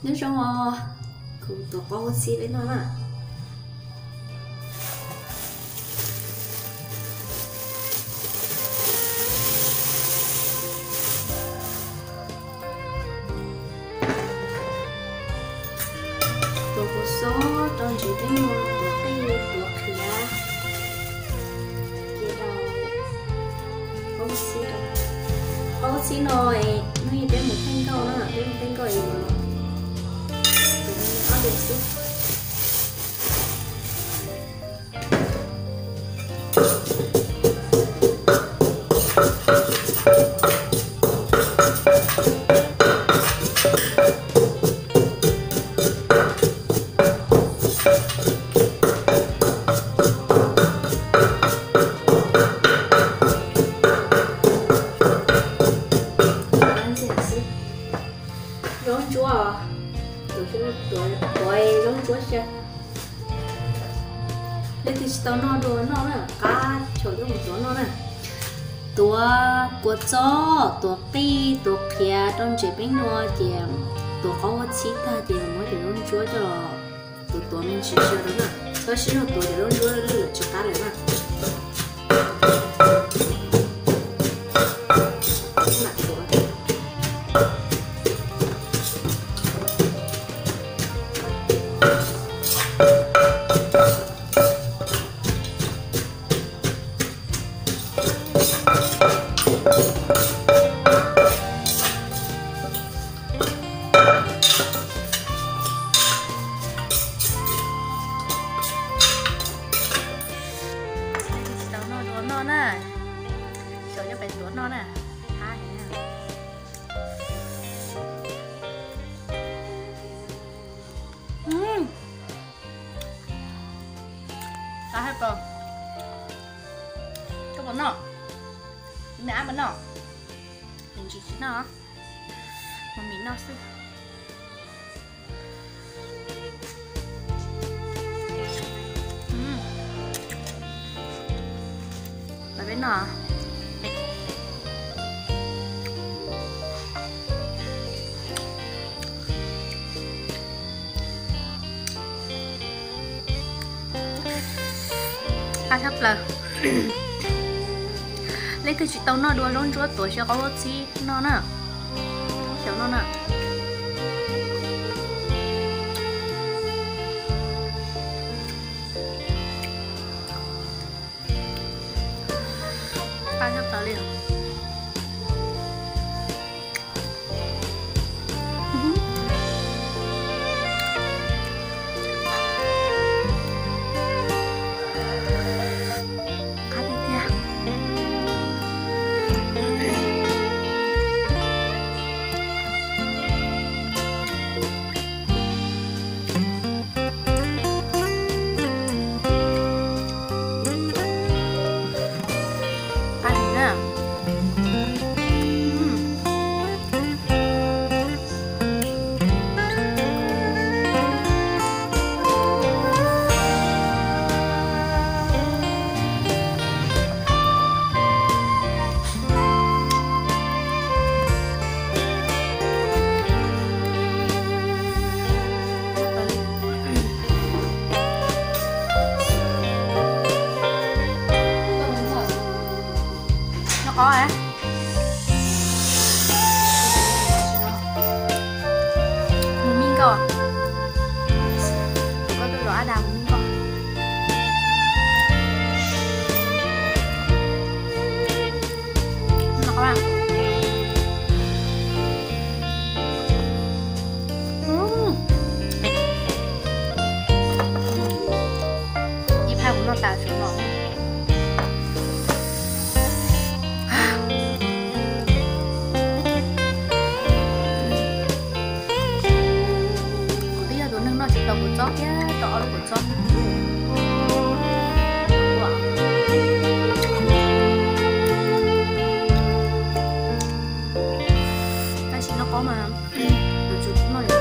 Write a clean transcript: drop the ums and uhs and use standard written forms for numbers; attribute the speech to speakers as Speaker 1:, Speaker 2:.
Speaker 1: nếu trong cũng tổ có xí đấy nó mà tổ có số trong chỉ cái mua tổ cái tổ khía kia đâu có xí rồi nó như đến một thanh câu đó đến một thanh câu gì mà nó được xí rong chúa tuổi rong chúa chưa đây thì tao nó đồ nó nè cá chỗ cho một chỗ nó nè tua của chó tua pi tua kia trong chế bên nó thì tua có chi ta thì mới để rong chúa cho tua mình chỉ đó nè sau khi nó tua để rong chúa là cho cá lại nè nó nè, sợ cho phải tuốt nó nè, hai nè. Đã hết rồi. Cái bún nọ, mình ăn bún nọ, mình chỉ nó, mà mình nó xí. Bên nọ à sắp là lấy cái chị tao nó đua luôn chúa tuổi cho có gì nó nè kiểu nó nè ta sắp tới liền có à một miếng cơ có tôi rõ đào một miếng cơ nó có à nhịp hai của nó tạo xuống nó tao của chó nhá, đó là của chó. Cái gì nó có mà, được chút nó để